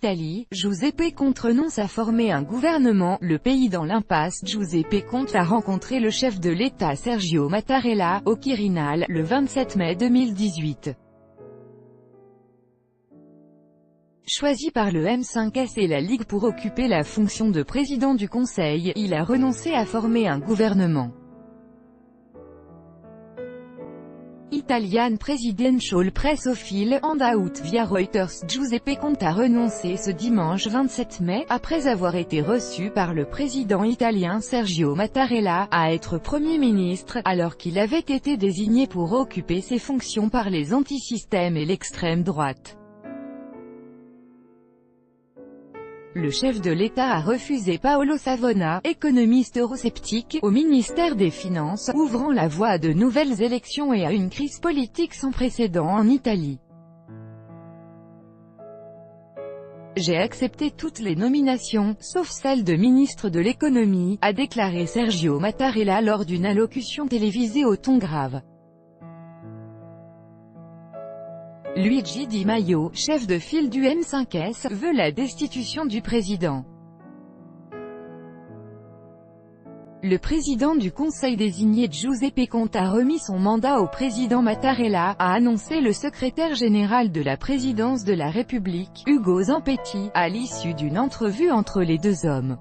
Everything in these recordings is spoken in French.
l'Italie, Giuseppe Conte renonce à former un gouvernement. Le pays dans l'impasse, Giuseppe Conte a rencontré le chef de l'État Sergio Mattarella, au Quirinal, le 27 mai 2018. Choisi par le M5S et la Ligue pour occuper la fonction de président du Conseil, il a renoncé à former un gouvernement. Italian Presidential Press Office and Out via Reuters. Giuseppe Conte a renoncé ce dimanche 27 mai, après avoir été reçu par le président italien Sergio Mattarella, à être Premier ministre, alors qu'il avait été désigné pour occuper ses fonctions par les antisystèmes et l'extrême droite. Le chef de l'État a refusé Paolo Savona, économiste eurosceptique, au ministère des Finances, ouvrant la voie à de nouvelles élections et à une crise politique sans précédent en Italie. J'ai accepté toutes les nominations, sauf celle de ministre de l'économie, a déclaré Sergio Mattarella lors d'une allocution télévisée au ton grave. Luigi Di Maio, chef de file du M5S, veut la destitution du président. Le président du Conseil désigné Giuseppe Conte a remis son mandat au président Mattarella, a annoncé le secrétaire général de la présidence de la République, Ugo Zampetti, à l'issue d'une entrevue entre les deux hommes.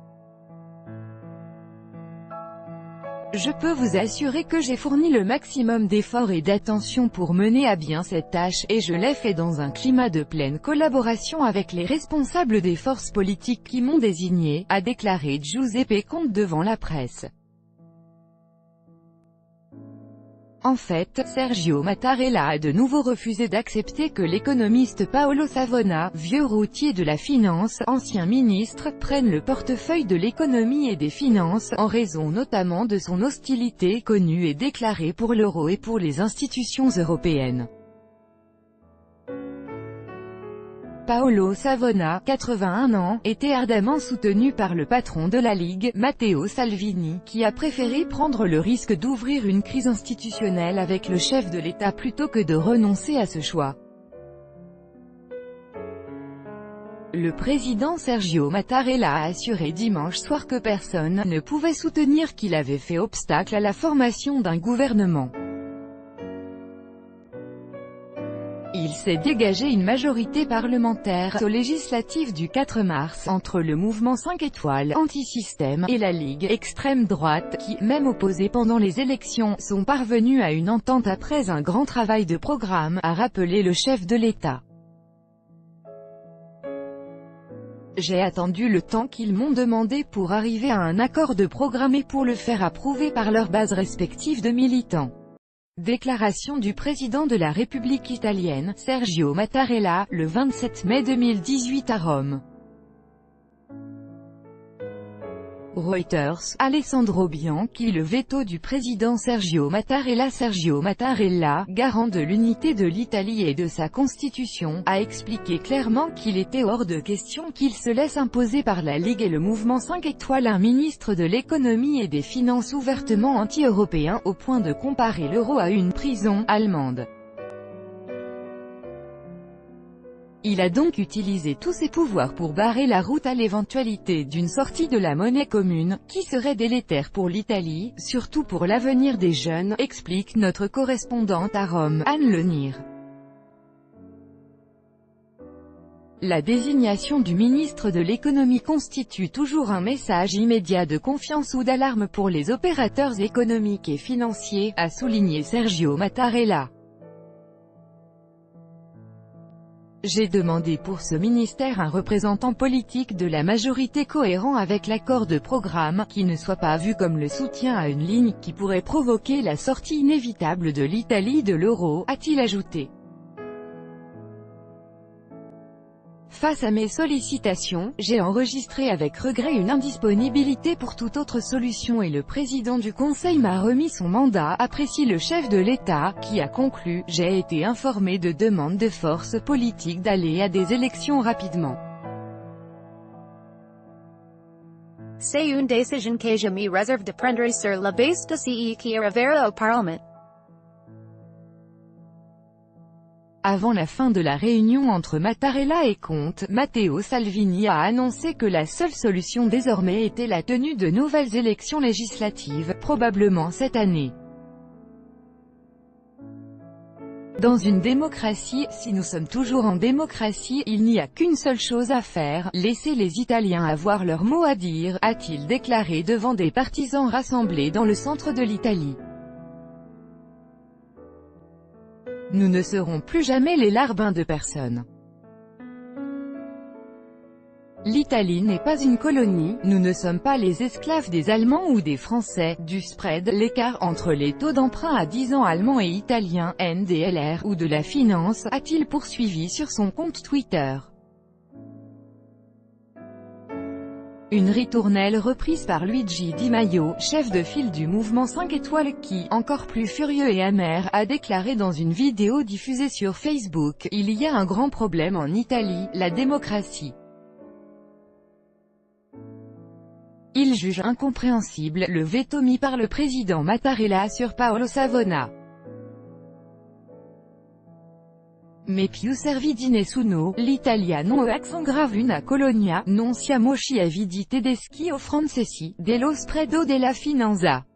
Je peux vous assurer que j'ai fourni le maximum d'efforts et d'attention pour mener à bien cette tâche, et je l'ai fait dans un climat de pleine collaboration avec les responsables des forces politiques qui m'ont désigné, a déclaré Giuseppe Conte devant la presse. En fait, Sergio Mattarella a de nouveau refusé d'accepter que l'économiste Paolo Savona, vieux routier de la finance, ancien ministre, prenne le portefeuille de l'économie et des finances, en raison notamment de son hostilité connue et déclarée pour l'euro et pour les institutions européennes. Paolo Savona, 81 ans, était ardemment soutenu par le patron de la Ligue, Matteo Salvini, qui a préféré prendre le risque d'ouvrir une crise institutionnelle avec le chef de l'État plutôt que de renoncer à ce choix. Le président Sergio Mattarella a assuré dimanche soir que personne ne pouvait soutenir qu'il avait fait obstacle à la formation d'un gouvernement. Il s'est dégagé une majorité parlementaire aux législatives du 4 mars, entre le mouvement 5 étoiles, anti-système, et la Ligue, extrême droite, qui, même opposés pendant les élections, sont parvenus à une entente après un grand travail de programme, a rappelé le chef de l'État. J'ai attendu le temps qu'ils m'ont demandé pour arriver à un accord de programme et pour le faire approuver par leurs bases respectives de militants. Déclaration du président de la République italienne, Sergio Mattarella, le 27 mai 2018 à Rome. Reuters, Alessandro Bianchi. Le veto du président Sergio Mattarella, garant de l'unité de l'Italie et de sa constitution, a expliqué clairement qu'il était hors de question qu'il se laisse imposer par la Ligue et le mouvement 5 étoiles un ministre de l'économie et des finances ouvertement anti-européen, au point de comparer l'euro à une prison allemande. Il a donc utilisé tous ses pouvoirs pour barrer la route à l'éventualité d'une sortie de la monnaie commune, qui serait délétère pour l'Italie, surtout pour l'avenir des jeunes, explique notre correspondante à Rome, Anne Lenir. La désignation du ministre de l'économie constitue toujours un message immédiat de confiance ou d'alarme pour les opérateurs économiques et financiers, a souligné Sergio Mattarella. J'ai demandé pour ce ministère un représentant politique de la majorité cohérent avec l'accord de programme, qui ne soit pas vu comme le soutien à une ligne qui pourrait provoquer la sortie inévitable de l'Italie de l'euro, a-t-il ajouté. Face à mes sollicitations, j'ai enregistré avec regret une indisponibilité pour toute autre solution et le président du Conseil m'a remis son mandat, apprécie le chef de l'État, qui a conclu « J'ai été informé de demandes de forces politiques d'aller à des élections rapidement. C'est une décision que je me réserve de prendre sur la base de ce qui arrivera au Parlement. Avant la fin de la réunion entre Mattarella et Conte, Matteo Salvini a annoncé que la seule solution désormais était la tenue de nouvelles élections législatives, probablement cette année. Dans une démocratie, si nous sommes toujours en démocratie, il n'y a qu'une seule chose à faire, laisser les Italiens avoir leur mot à dire, a-t-il déclaré devant des partisans rassemblés dans le centre de l'Italie. Nous ne serons plus jamais les larbins de personne. L'Italie n'est pas une colonie, nous ne sommes pas les esclaves des Allemands ou des Français, du spread, l'écart entre les taux d'emprunt à 10 ans allemands et italiens, NDLR, ou de la finance, a-t-il poursuivi sur son compte Twitter. Une ritournelle reprise par Luigi Di Maio, chef de file du mouvement 5 étoiles qui, encore plus furieux et amer, a déclaré dans une vidéo diffusée sur Facebook, « Il y a un grand problème en Italie, la démocratie. Il juge incompréhensible le veto mis par le président Mattarella sur Paolo Savona. Mais più servi di nessuno, l'Italia non ha accent grave una colonia, non siamo schiavi tedeschi o francesi, dello spreado della finanza.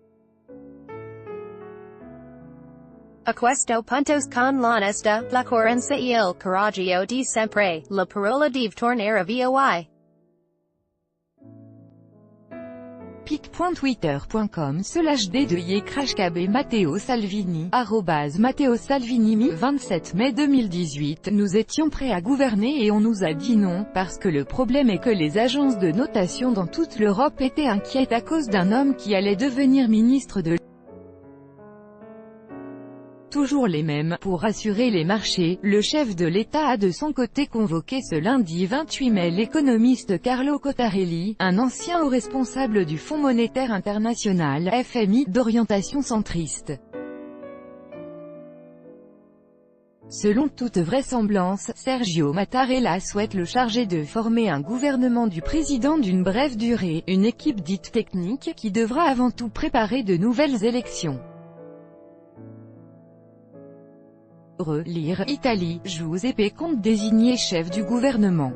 A questo punto con l'onesta, la coerenza e il coraggio di sempre, la parola deve tornare voi. pic.twitter.com/d2ycrashkb Matteo Salvini, Matteo Salvini 27 mai 2018. Nous étions prêts à gouverner et on nous a dit non, parce que le problème est que les agences de notation dans toute l'Europe étaient inquiètes à cause d'un homme qui allait devenir ministre de toujours les mêmes. Pour rassurer les marchés, le chef de l'État a de son côté convoqué ce lundi 28 mai l'économiste Carlo Cottarelli, un ancien haut responsable du Fonds monétaire international, FMI, d'orientation centriste. Selon toute vraisemblance, Sergio Mattarella souhaite le charger de former un gouvernement du président d'une brève durée, une équipe dite technique, qui devra avant tout préparer de nouvelles élections. Lire, Italie, Giuseppe Conte désigné chef du gouvernement.